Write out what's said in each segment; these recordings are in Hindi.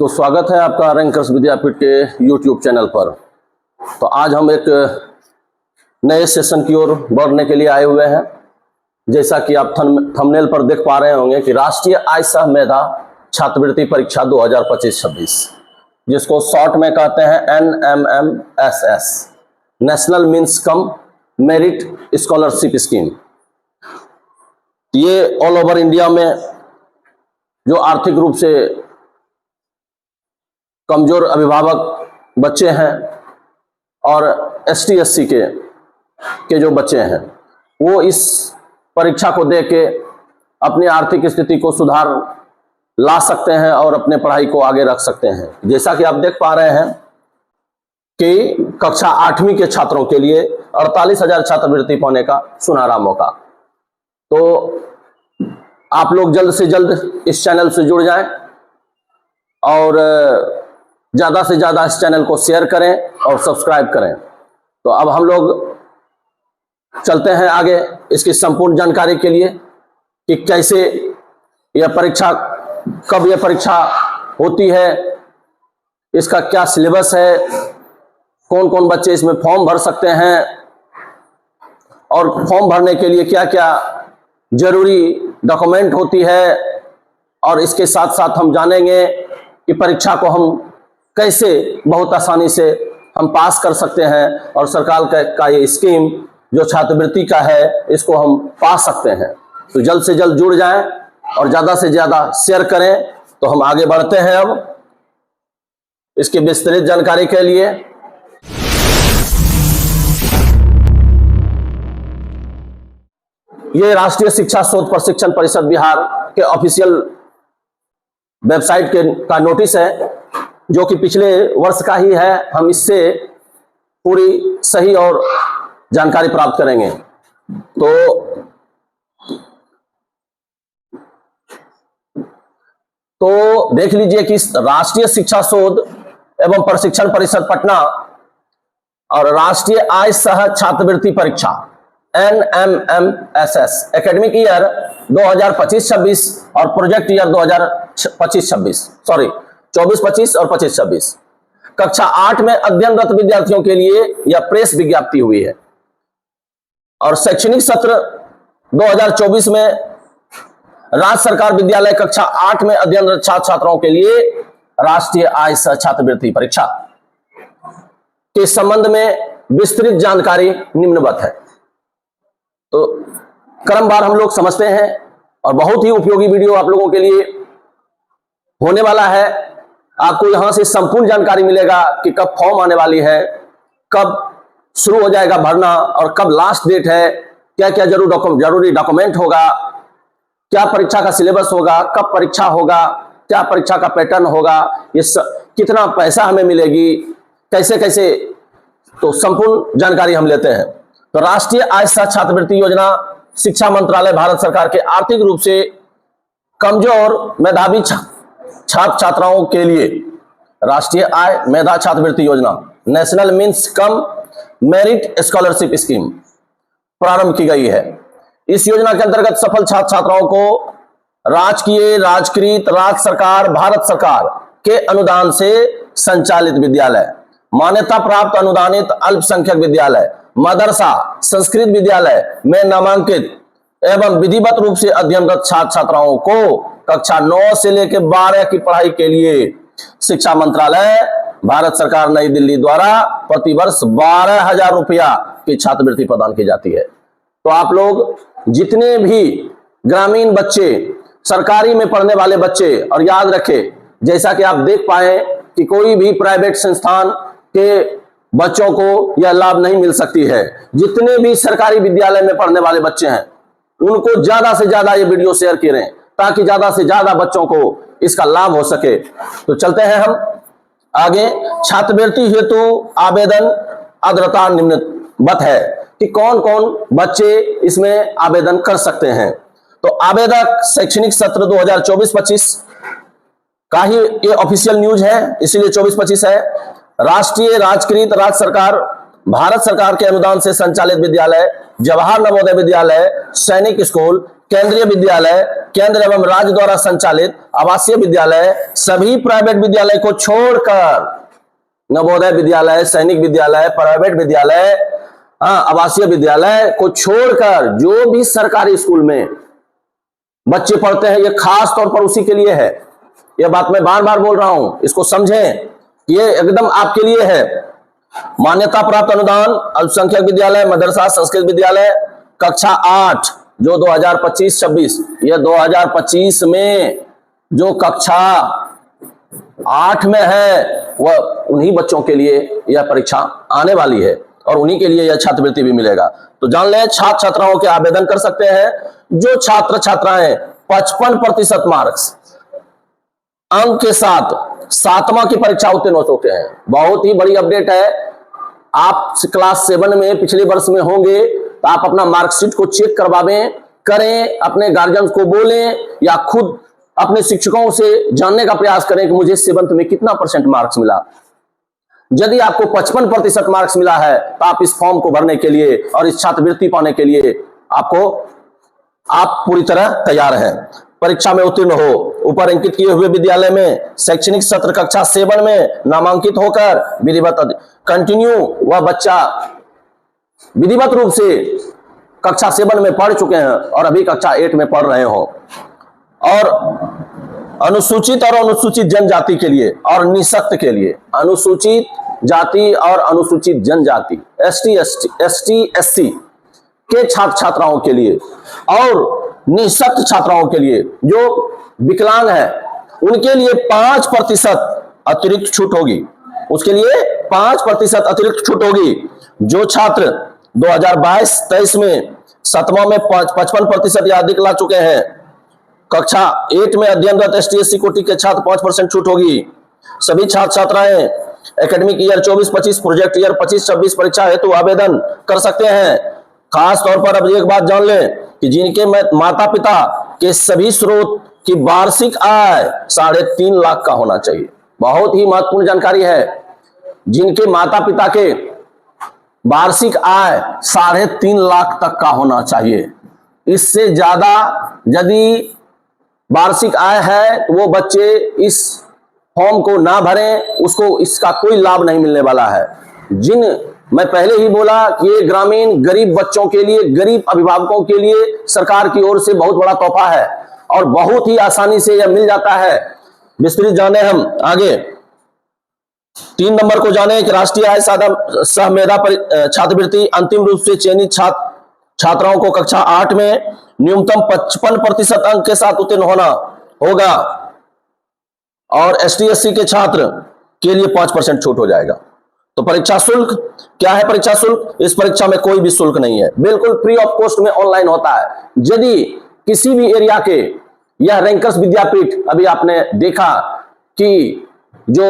तो स्वागत है आपका रैंकर्स विद्यापीठ के YouTube चैनल पर। तो आज हम एक नए सेशन की ओर बढ़ने के लिए आए हुए हैं। जैसा कि आप थंबनेल पर देख पा रहे होंगे कि राष्ट्रीय आय सह मेधा छात्रवृत्ति परीक्षा 2025-26, जिसको शॉर्ट में कहते हैं NMMSS, national means cum merit scholarship scheme. ये ऑल ओवर इंडिया में जो आर्थिक रूप से कमजोर अभिभावक बच्चे हैं और ST SC के जो बच्चे हैं, वो इस परीक्षा को दे के अपनी आर्थिक स्थिति को सुधार ला सकते हैं और अपने पढ़ाई को आगे रख सकते हैं। जैसा कि आप देख पा रहे हैं कि कक्षा 8वीं के छात्रों के लिए 48,000 छात्रवृत्ति पाने का सुनहरा मौका। तो आप लोग जल्द से जल्द इस चैनल से जुड़ जाएं और ज़्यादा से ज़्यादा इस चैनल को शेयर करें और सब्सक्राइब करें। तो अब हम लोग चलते हैं आगे इसकी संपूर्ण जानकारी के लिए कि कैसे यह परीक्षा, कब यह परीक्षा होती है, इसका क्या सिलेबस है, कौन कौन बच्चे इसमें फॉर्म भर सकते हैं और फॉर्म भरने के लिए क्या क्या जरूरी डॉक्यूमेंट होती है, और इसके साथ साथ हम जानेंगे कि परीक्षा को हम कैसे बहुत आसानी से हम पास कर सकते हैं और सरकार का ये स्कीम जो छात्रवृत्ति का है, इसको हम पा सकते हैं। तो जल्द से जल्द जुड़ जाएं और ज़्यादा से ज़्यादा शेयर करें। तो हम आगे बढ़ते हैं अब इसकी विस्तृत जानकारी के लिए। ये राष्ट्रीय शिक्षा शोध प्रशिक्षण परिषद बिहार के ऑफिशियल वेबसाइट का नोटिस है, जो कि पिछले वर्ष का ही है। हम इससे पूरी सही और जानकारी प्राप्त करेंगे। तो देख लीजिए कि राष्ट्रीय शिक्षा शोध एवं प्रशिक्षण परिषद पटना और राष्ट्रीय आय सह छात्रवृत्ति परीक्षा NMMSS एकेडमिक ईयर 2025-26 और प्रोजेक्ट ईयर 2025-26, सॉरी 24-25 और 25-26 कक्षा 8 में अध्ययनरत विद्यार्थियों के लिए यह प्रेस विज्ञप्ति हुई है। और शैक्षणिक सत्र 2024 में राज्य सरकार विद्यालय कक्षा 8 में अध्ययनरत छात्र छात्राओं के लिए राष्ट्रीय आय सह छात्रवृत्ति परीक्षा के संबंध में विस्तृत जानकारी निम्नवत है। तो क्रमवार हम लोग समझते हैं और बहुत ही उपयोगी वीडियो आप लोगों के लिए होने वाला है। आपको यहां से संपूर्ण जानकारी मिलेगा कि कब फॉर्म आने वाली है, कब शुरू हो जाएगा भरना और कब लास्ट डेट है, क्या क्या जरूरी डॉक्यूमेंट होगा, क्या परीक्षा का सिलेबस होगा, कब परीक्षा होगा, क्या परीक्षा का पैटर्न होगा, ये कितना पैसा हमें मिलेगी, कैसे कैसे, तो संपूर्ण जानकारी हम लेते हैं। तो राष्ट्रीय आय सह छात्रवृत्ति योजना शिक्षा मंत्रालय भारत सरकार के आर्थिक रूप से कमजोर मेधावी छात्र छात्राओं के लिए राष्ट्रीय आय मेधा छात्रवृत्ति योजना national means cum merit scholarship scheme प्रारंभ की गई है। इस योजना के अंतर्गत सफल छात्र छात्राओं को राजकीय, राजकृत, राज्य सरकार, भारत सरकार के अनुदान से संचालित विद्यालय, मान्यता प्राप्त अनुदानित अल्पसंख्यक विद्यालय, मदरसा, संस्कृत विद्यालय में नामांकित एवं विधिवत रूप से अध्ययनरत छात्र छात्राओं को कक्षा 9 से लेकर 12 की पढ़ाई के लिए शिक्षा मंत्रालय भारत सरकार नई दिल्ली द्वारा प्रतिवर्ष 12,000 रुपया की छात्रवृत्ति प्रदान की जाती है। तो आप लोग जितने भी ग्रामीण बच्चे, सरकारी में पढ़ने वाले बच्चे, और याद रखें जैसा कि आप देख पाए कि कोई भी प्राइवेट संस्थान के बच्चों को यह लाभ नहीं मिल सकती है। जितने भी सरकारी विद्यालय में पढ़ने वाले बच्चे हैं उनको ज्यादा से ज्यादा ये वीडियो शेयर करें ताकि ज्यादा से ज्यादा बच्चों को इसका लाभ हो सके। तो चलते हैं हम आगे। छात्रवृत्ति हेतु आवेदन अग्रता निम्नवत है कि कौन कौन बच्चे इसमें आवेदन कर सकते हैं। तो आवेदक शैक्षणिक सत्र 2024-25 का ही ये ऑफिशियल न्यूज है, इसीलिए 24-25 है। राष्ट्रीय, राजकृत, राज्य सरकार, भारत सरकार के अनुदान से संचालित विद्यालय, जवाहर नवोदय विद्यालय, सैनिक स्कूल केंद्रीय विद्यालय, केंद्र एवं राज्य द्वारा संचालित आवासीय विद्यालय, सभी प्राइवेट विद्यालय को छोड़कर, नवोदय विद्यालय, सैनिक विद्यालय, प्राइवेट विद्यालय, आवासीय विद्यालय को छोड़कर जो भी सरकारी स्कूल में बच्चे पढ़ते हैं, ये खास तौर पर उसी के लिए है। यह बात मैं बार बार बोल रहा हूं, इसको समझें, ये एकदम आपके लिए है। मान्यता प्राप्त अनुदान, अल्पसंख्यक विद्यालय, मदरसा, संस्कृत विद्यालय, कक्षा 8 जो 2025-26, यह 2025 में जो कक्षा 8 में है वह उन्हीं बच्चों के लिए यह परीक्षा आने वाली है और उन्हीं के लिए यह छात्रवृत्ति भी मिलेगा। तो जान लें, छात्र छात्राओं के आवेदन कर सकते हैं जो छात्र छात्राएं 55% मार्क्स अंक के साथ 7वां की परीक्षा उत्तीर्ण हो चुके हैं। बहुत ही बड़ी अपडेट है। आप क्लास 7 में पिछले वर्ष में होंगे तो आप अपना मार्कशीट को चेक करवावें, करें, अपने गार्जियन को बोलें या खुद अपने शिक्षकों से जानने का प्रयास करें कि मुझे 7th में कितना % मार्क्स मिला। यदि आपको 55% मार्क्स मिला है तो आप इस फॉर्म को भरने के लिए और इस छात्रवृत्ति पाने के लिए आप पूरी तरह तैयार हैं। परीक्षा में उत्तीर्ण हो, ऊपर अंकित किए हुए विद्यालय में शैक्षणिक सत्र कक्षा 7 में नामांकित होकर विधिवत कंटिन्यू, वह बच्चा विधिवत रूप से कक्षा 7 में पढ़ चुके हैं और अभी कक्षा 8 में पढ़ रहे हो। और अनुसूचित और अनुसूचित जनजाति के लिए और निःशक्त के लिए, अनुसूचित जाति और अनुसूचित जनजाति ST/SC के छात्र छात्राओं के लिए और निःशक्त छात्राओं के लिए जो विकलांग है उनके लिए 5% अतिरिक्त छूट होगी। उसके लिए 5% अतिरिक्त छूट होगी। जो छात्र 2022-23 में 7वां में 55% या अधिक ला चुके हैं, कक्षा 8 में अध्ययनरत ST/SC कोटि के छात्र 5% छूट होगी। सभी छात्र छात्राएं एकेडमिक ईयर 24-25, प्रोजेक्ट ईयर 25-26 परीक्षा हेतु आवेदन कर सकते हैं। खास तौर पर अब एक बात जान लें कि जिनके माता पिता के सभी स्रोत की वार्षिक आय 3.5 लाख का होना चाहिए। बहुत ही महत्वपूर्ण जानकारी है। जिनके माता पिता के वार्षिक आय 3.5 लाख तक का होना चाहिए। इससे ज्यादा यदि वार्षिक आय है तो वो बच्चे इस फॉर्म को ना भरें, उसको इसका कोई लाभ नहीं मिलने वाला है। मैं पहले ही बोला कि ये ग्रामीण गरीब बच्चों के लिए, गरीब अभिभावकों के लिए सरकार की ओर से बहुत बड़ा तोहफा है और बहुत ही आसानी से यह मिल जाता है। विस्तृत जाने हम आगे 3 नंबर को जाने कि राष्ट्रीय आय सह मेधा छात्रवृत्ति अंतिम रूप से चयनित छात्राओं को कक्षा 8 में न्यूनतम 55% अंक के साथ उत्तीर्ण होना होगा और ST/SC के छात्र के लिए 5% छूट हो जाएगा। तो परीक्षा शुल्क क्या है? परीक्षा शुल्क, इस परीक्षा में कोई भी शुल्क नहीं है, बिल्कुल फ्री ऑफ कॉस्ट में ऑनलाइन होता है। यदि किसी भी एरिया के यह रैंकर्स विद्यापीठ, अभी आपने देखा कि जो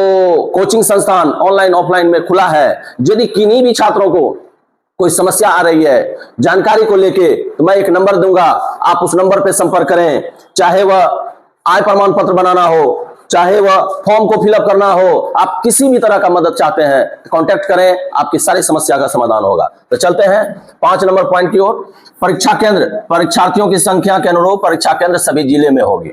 कोचिंग संस्थान ऑनलाइन ऑफलाइन में खुला है, यदि किन्हीं भी छात्रों को कोई समस्या आ रही है जानकारी को लेके, तो मैं एक नंबर दूंगा, आप उस नंबर पे संपर्क करें। चाहे वह आय प्रमाण पत्र बनाना हो, चाहे वह फॉर्म को फिलअप करना हो, आप किसी भी तरह का मदद चाहते हैं कांटेक्ट करें, आपकी सारी समस्या का समाधान होगा। तो चलते हैं 5 नंबर पॉइंट की ओर। परीक्षा केंद्र, परीक्षार्थियों की संख्या के अनुरूप परीक्षा केंद्र सभी जिले में होगी।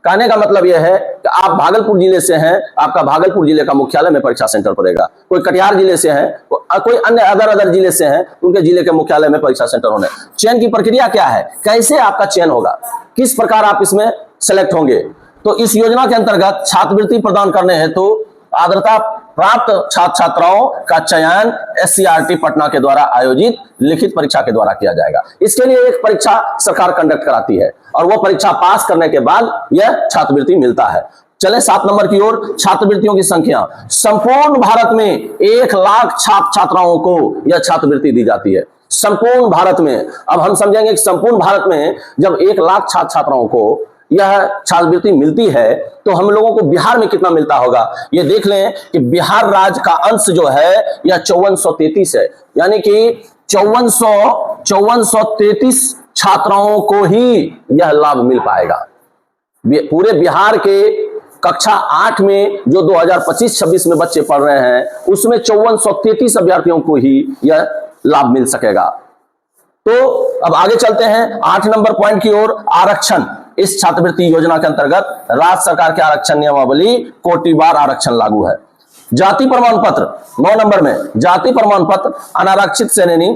कहने का मतलब यह है कि आप भागलपुर जिले से हैं, आपका भागलपुर जिले का मुख्यालय में परीक्षा सेंटर पड़ेगा। कोई कटिहार जिले से हैं, कोई अन्य अदर जिले से हैं, उनके जिले के मुख्यालय में परीक्षा सेंटर होने। चयन की प्रक्रिया क्या है, कैसे आपका चयन होगा, किस प्रकार आप इसमें सेलेक्ट होंगे? तो इस योजना के अंतर्गत छात्रवृत्ति प्रदान करने हेतु आर्द्रता प्राप्त छात्र छात्राओं का चयन SCRT पटना के द्वारा आयोजित लिखित परीक्षा के द्वारा किया जाएगा। इसके लिए एक परीक्षा सरकार कंडक्ट कराती है और वो परीक्षा पास करने के बाद यह छात्रवृत्ति मिलता है। चले 7 नंबर की ओर। छात्रवृत्तियों की संख्या, संपूर्ण भारत में 1 लाख छात्र छात्राओं को यह छात्रवृत्ति दी जाती है, संपूर्ण भारत में। अब हम समझेंगे कि संपूर्ण भारत में जब 1 लाख छात्र छात्राओं को यह छात्रवृत्ति मिलती है तो हम लोगों को बिहार में कितना मिलता होगा। ये देख लें कि बिहार राज्य का अंश जो है यह 5433 है, यानी कि 5433 छात्राओं को ही यह लाभ मिल पाएगा। पूरे बिहार के कक्षा 8 में जो 2025-26 में बच्चे पढ़ रहे हैं उसमें 5433 अभ्यर्थियों को ही यह लाभ मिल सकेगा। तो अब आगे चलते हैं 8 नंबर पॉइंट की ओर, आरक्षण। इस छात्रवृत्ति योजना के अंतर्गत राज्य सरकार के आरक्षण नियमावली कोटिवार आरक्षण लागू है। जाति प्रमाण पत्र 9 नंबर में, जाति प्रमाण पत्र अनारक्षित श्रेणी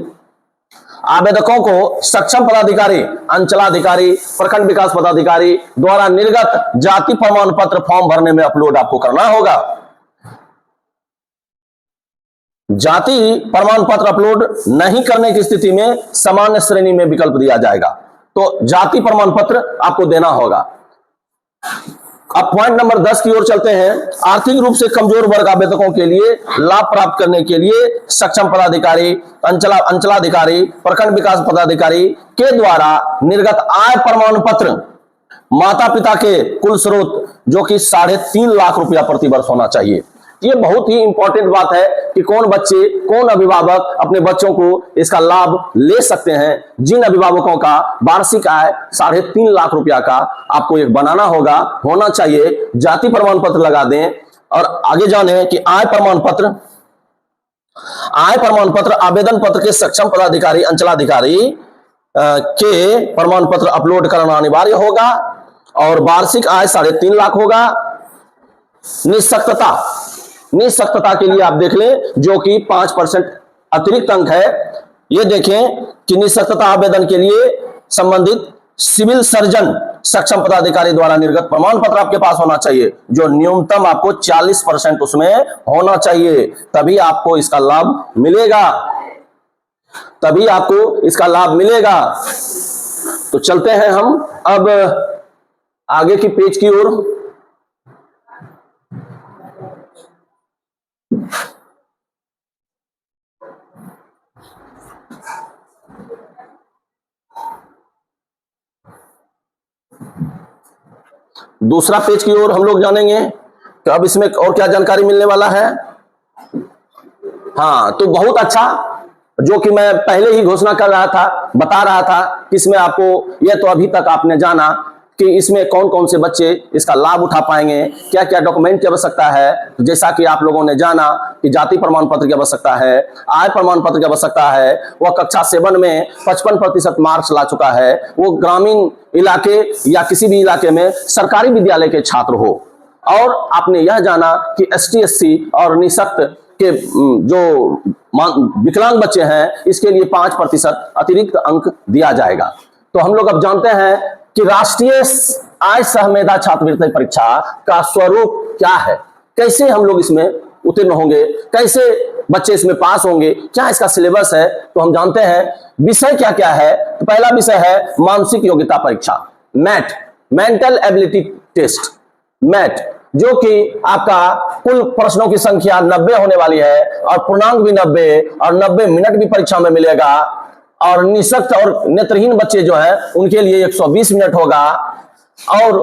आवेदकों को सक्षम पदाधिकारी, अंचलाधिकारी, प्रखंड विकास पदाधिकारी द्वारा निर्गत जाति प्रमाण पत्र फॉर्म भरने में अपलोड आपको करना होगा। जाति प्रमाण पत्र अपलोड नहीं करने की स्थिति में सामान्य श्रेणी में विकल्प दिया जाएगा, तो जाति प्रमाण पत्र आपको देना होगा। अब पॉइंट नंबर 10 की ओर चलते हैं। आर्थिक रूप से कमजोर वर्ग आवेदकों के लिए लाभ प्राप्त करने के लिए सक्षम पदाधिकारी, अंचलाधिकारी, प्रखंड विकास पदाधिकारी के द्वारा निर्गत आय प्रमाण पत्र माता पिता के कुल स्रोत जो कि 3.5 लाख रुपया प्रति वर्ष होना चाहिए। ये बहुत ही इंपॉर्टेंट बात है कि कौन बच्चे, कौन अभिभावक अपने बच्चों को इसका लाभ ले सकते हैं। जिन अभिभावकों का वार्षिक आय 3.5 लाख रुपया का आपको एक बनाना होगा, होना चाहिए। जाति प्रमाण पत्र लगा दें और आगे जाने कि आय प्रमाण पत्र आवेदन पत्र के सक्षम पदाधिकारी, अंचलाधिकारी के प्रमाण पत्र अपलोड करना अनिवार्य होगा और वार्षिक आय 3.5 लाख होगा। निःशक्तता के लिए आप देख लें जो कि 5% अतिरिक्त अंक है। ये देखें कि निःशक्तता आवेदन के लिए संबंधित सिविल सर्जन सक्षम पदाधिकारी द्वारा निर्गत प्रमाण पत्र आपके पास होना चाहिए, जो न्यूनतम आपको 40% उसमें होना चाहिए, तभी आपको इसका लाभ मिलेगा, तभी आपको इसका लाभ मिलेगा। तो चलते हैं हम अब आगे की पेज की ओर। दूसरा पेज की ओर हम लोग जानेंगे कि अब इसमें और क्या जानकारी मिलने वाला है। हाँ, तो बहुत अच्छा, जो कि मैं पहले ही घोषणा कर रहा था, बता रहा था कि इसमें आपको, यह तो अभी तक आपने जाना कि इसमें कौन कौन से बच्चे इसका लाभ उठा पाएंगे, क्या क्या डॉक्यूमेंट की आवश्यकता है। तो जैसा कि आप लोगों ने जाना कि जाति प्रमाण पत्र की आवश्यकता है, आय प्रमाण पत्र की आवश्यकता है, वह कक्षा 7 में 55% मार्क्स ला चुका है, वो ग्रामीण इलाके या किसी भी इलाके में सरकारी विद्यालय के छात्र हो, और आपने यह जाना कि ST SC और निःशक्त के जो विकलांग बच्चे हैं इसके लिए 5% अतिरिक्त अंक दिया जाएगा। तो हम लोग अब जानते हैं कि राष्ट्रीय आय सह मेधा छात्रवृत्ति परीक्षा का स्वरूप क्या है, कैसे हम लोग इसमें उत्तीर्ण होंगे, कैसे बच्चे इसमें पास होंगे, क्या इसका सिलेबस है। तो हम जानते हैं विषय क्या क्या है। तो पहला विषय है मानसिक योग्यता परीक्षा, MAT, mental ability test, MAT, जो कि आपका कुल प्रश्नों की संख्या 90 होने वाली है और पूर्णांक भी 90 और 90 मिनट भी परीक्षा में मिलेगा। और निःशक्त और नेत्रहीन बच्चे जो है उनके लिए 120 मिनट होगा। और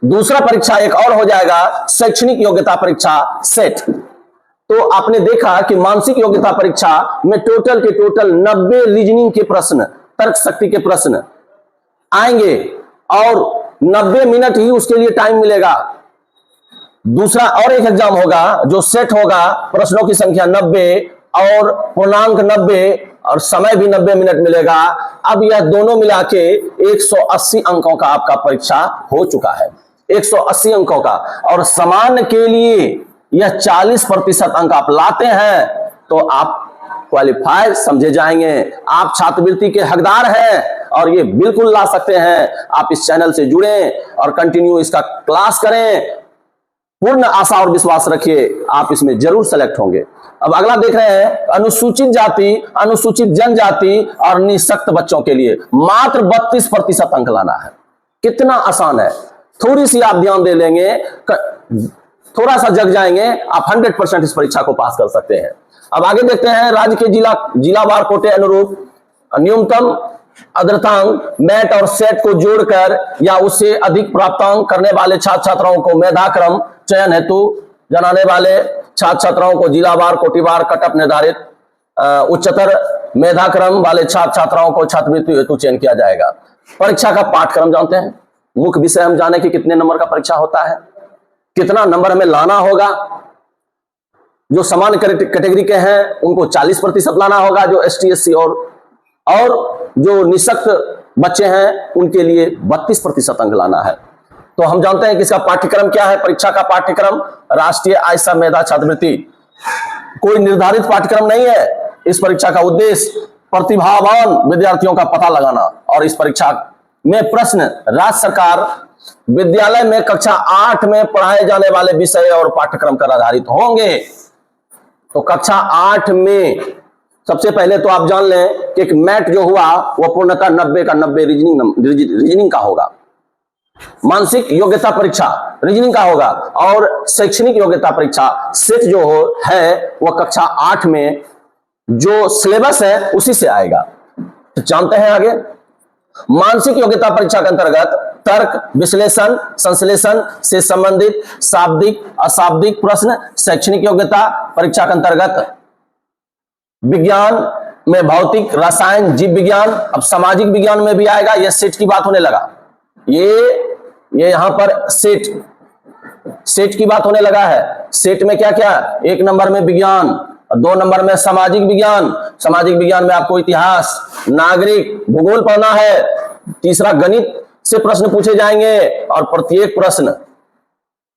दूसरा परीक्षा एक और हो जाएगा शैक्षणिक योग्यता परीक्षा, सेट। तो आपने देखा कि मानसिक योग्यता परीक्षा में टोटल 90 रीजनिंग के प्रश्न, तर्क शक्ति के प्रश्न आएंगे और 90 मिनट ही उसके लिए टाइम मिलेगा। दूसरा और एक एग्जाम होगा जो सेट होगा, प्रश्नों की संख्या 90 और पूर्णांक 90 और समय भी 90 मिनट मिलेगा। अब यह दोनों मिला के 180 अंकों का आपका परीक्षा हो चुका है, 180 अंकों का। और सामान्य के लिए यह 40% अंक आप लाते हैं तो आप क्वालिफाई समझे जाएंगे, आप छात्रवृत्ति के हकदार हैं और ये बिल्कुल ला सकते हैं। आप इस चैनल से जुड़ें और कंटिन्यू इसका क्लास करें, पूर्ण आशा और विश्वास रखिए आप इसमें जरूर सेलेक्ट होंगे। अब अगला देख रहे हैं अनुसूचित जाति, अनुसूचित जनजाति और निःशक्त बच्चों के लिए मात्र 32% अंक लाना है। कितना आसान है, थोड़ी सी आप ध्यान दे लेंगे, थोड़ा सा जग जाएंगे, आप 100% इस परीक्षा को पास कर सकते हैं। अब आगे देखते हैं राज्य के जिलावार कोटे अनुरूप न्यूनतम अग्रतांक मैट और सेट को जोड़कर या उससे अधिक प्राप्तांक करने वाले छात्र छात्राओं को मेधाक्रम चयन हेतु जनाने वाले छात्र छात्राओं को जिलावार कोटिवार कटअप निर्धारित उच्चतर मेधाक्रम वाले छात्र छात्राओं को छात्रवृत्ति हेतु चयन किया जाएगा। परीक्षा का पाठ्यक्रम जानते हैं, मुख्य विषय हम जाने कि कितने नंबर का परीक्षा होता है, कितना नंबर हमें लाना होगा। जो सामान्य कैटेगरी के हैं उनको 40% लाना होगा, जो ST SC और और जो निःशक्त बच्चे हैं उनके लिए 32% अंक लाना है। तो हम जानते हैं कि इसका पाठ्यक्रम क्या है। परीक्षा का पाठ्यक्रम राष्ट्रीय आय सह मेधा छात्रवृत्ति, कोई निर्धारित पाठ्यक्रम नहीं है। इस परीक्षा का उद्देश्य प्रतिभावान विद्यार्थियों का पता लगाना, और इस परीक्षा में प्रश्न राज्य सरकार विद्यालय में कक्षा 8 में पढ़ाए जाने वाले विषय और पाठ्यक्रम पर आधारित होंगे। तो कक्षा 8 में सबसे पहले तो आप जान लें कि एक मैट जो हुआ वह पूर्णतः 90 का 90 रीजनिंग का होगा। मानसिक योग्यता परीक्षा रीजनिंग का होगा, और शैक्षणिक योग्यता परीक्षा सेट जो है वह कक्षा 8 में जो सिलेबस है उसी से आएगा। तो जानते हैं आगे। मानसिक योग्यता परीक्षा के अंतर्गत तर्क, विश्लेषण, संश्लेषण से संबंधित शाब्दिक अशाब्दिक प्रश्न। शैक्षणिक योग्यता परीक्षा के अंतर्गत विज्ञान में भौतिक, रसायन, जीव विज्ञान, अब सामाजिक विज्ञान में भी आएगा। यह सेट की बात होने लगा, ये यहां पर सेट की बात होने लगा है। सेट में क्या क्या, 1 नंबर में विज्ञान, 2 नंबर में सामाजिक विज्ञान। सामाजिक विज्ञान में आपको इतिहास, नागरिक, भूगोल पढ़ना है। तीसरा गणित से प्रश्न पूछे जाएंगे, और प्रत्येक प्रश्न।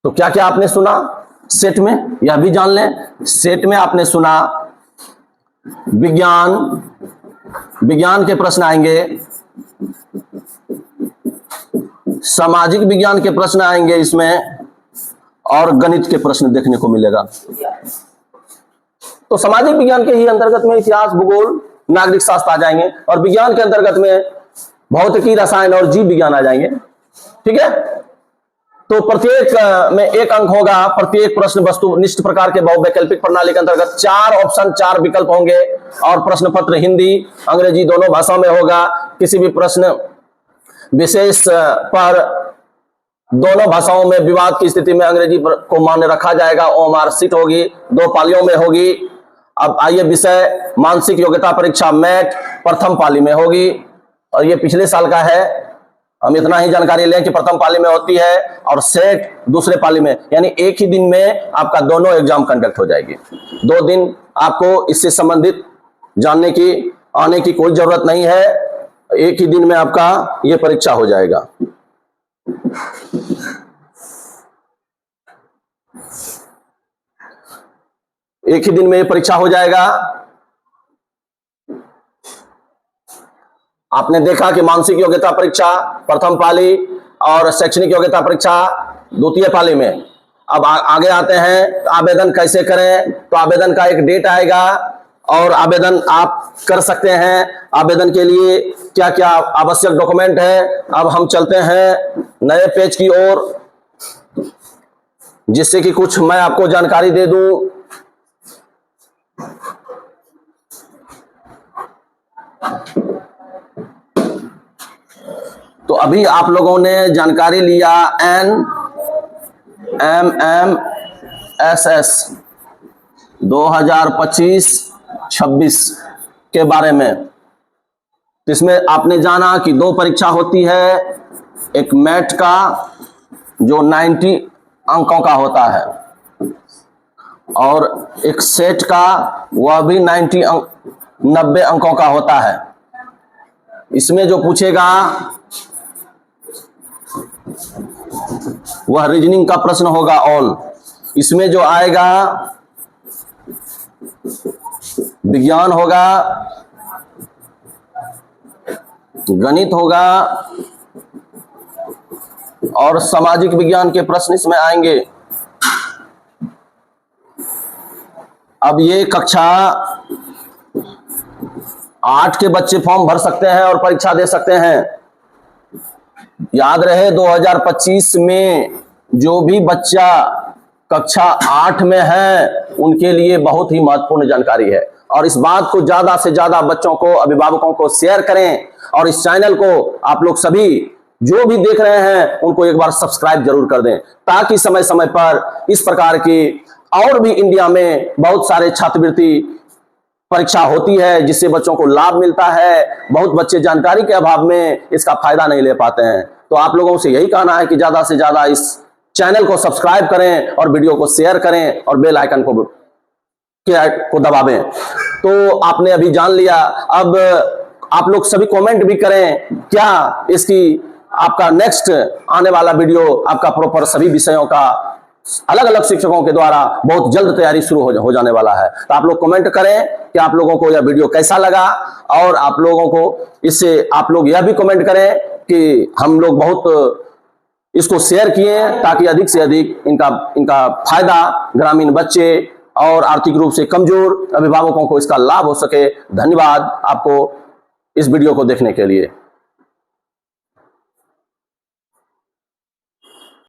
तो क्या क्या आपने सुना सेट में, यह भी जान लें। सेट में आपने सुना विज्ञान के प्रश्न आएंगे, सामाजिक विज्ञान के प्रश्न आएंगे इसमें, और गणित के प्रश्न देखने को मिलेगा। तो सामाजिक विज्ञान के ही अंतर्गत में इतिहास, भूगोल, नागरिक शास्त्र आ जाएंगे, और विज्ञान के अंतर्गत में भौतिकी, रसायन और जीव विज्ञान आ जाएंगे। ठीक है। तो प्रत्येक में 1 अंक होगा। प्रत्येक प्रश्न वस्तुनिष्ठ प्रकार के बहुवैकल्पिक प्रणाली के अंतर्गत 4 ऑप्शन, 4 विकल्प होंगे, और प्रश्न पत्र हिंदी, अंग्रेजी दोनों भाषाओं में होगा। किसी भी प्रश्न विशेष पर दोनों भाषाओं में विवाद की स्थिति में अंग्रेजी को मान्य रखा जाएगा। ओएमआर सीट होगी, 2 पालियों में होगी। अब आइए विषय मानसिक योग्यता परीक्षा मैट प्रथम पाली में होगी, और ये पिछले साल का है। हम इतना ही जानकारी लें कि प्रथम पाली में होती है, और सेट दूसरे पाली में, यानी एक ही दिन में आपका दोनों एग्जाम कंडक्ट हो जाएगी। 2 दिन आपको इससे संबंधित जानने की, आने की कोई जरूरत नहीं है। एक ही दिन में आपका ये परीक्षा हो जाएगा। एक ही दिन में ये परीक्षा हो जाएगा। आपने देखा कि मानसिक योग्यता परीक्षा प्रथम पाली और शैक्षणिक योग्यता परीक्षा द्वितीय पाली में। अब आगे आते हैं आवेदन कैसे करें। तो आवेदन का एक डेट आएगा, और आवेदन आप कर सकते हैं। आवेदन के लिए क्या क्या आवश्यक डॉक्यूमेंट है, अब हम चलते हैं नए पेज की ओर, जिससे कि कुछ मैं आपको जानकारी दे दूं। तो अभी आप लोगों ने जानकारी लिया NMMSS 2025-26 के बारे में। इसमें आपने जाना कि 2 परीक्षा होती है, एक मैट का जो 90 अंकों का होता है, और एक सेट का वह भी 90 अंकों का होता है। इसमें जो पूछेगा वह रीजनिंग का प्रश्न होगा ऑल। इसमें जो आएगा विज्ञान होगा, गणित होगा, और सामाजिक विज्ञान के प्रश्न इसमें आएंगे। अब ये कक्षा 8 के बच्चे फॉर्म भर सकते हैं और परीक्षा दे सकते हैं। याद रहे 2025 में जो भी बच्चा कक्षा 8 में है उनके लिए बहुत ही महत्वपूर्ण जानकारी है, और इस बात को ज्यादा से ज्यादा बच्चों को, अभिभावकों को शेयर करें, और इस चैनल को आप लोग सभी जो भी देख रहे हैं उनको एक बार सब्सक्राइब जरूर कर दें, ताकि समय समय पर इस प्रकार की और भी इंडिया में बहुत सारे छात्रवृत्ति परीक्षा होती है जिससे बच्चों को लाभ मिलता है। बहुत बच्चे जानकारी के अभाव में इसका फायदा नहीं ले पाते हैं। तो आप लोगों से यही कहना है कि ज्यादा से ज्यादा इस चैनल को सब्सक्राइब करें और वीडियो को शेयर करें और बेल आइकन को दबावें। तो आपने अभी जान लिया। अब आप लोग सभी कमेंट भी करें, क्या इसकी आपका नेक्स्ट आने वाला वीडियो आपका प्रॉपर सभी विषयों का अलग अलग शिक्षकों के द्वारा बहुत जल्द तैयारी शुरू हो जाने वाला है। तो आप लोग कमेंट करें कि आप लोगों को यह वीडियो कैसा लगा, और आप लोगों को इससे आप लोग यह भी कमेंट करें कि हम लोग बहुत इसको शेयर किए ताकि अधिक से अधिक इनका फायदा ग्रामीण बच्चे और आर्थिक रूप से कमजोर अभिभावकों को इसका लाभ हो सके। धन्यवाद आपको इस वीडियो को देखने के लिए।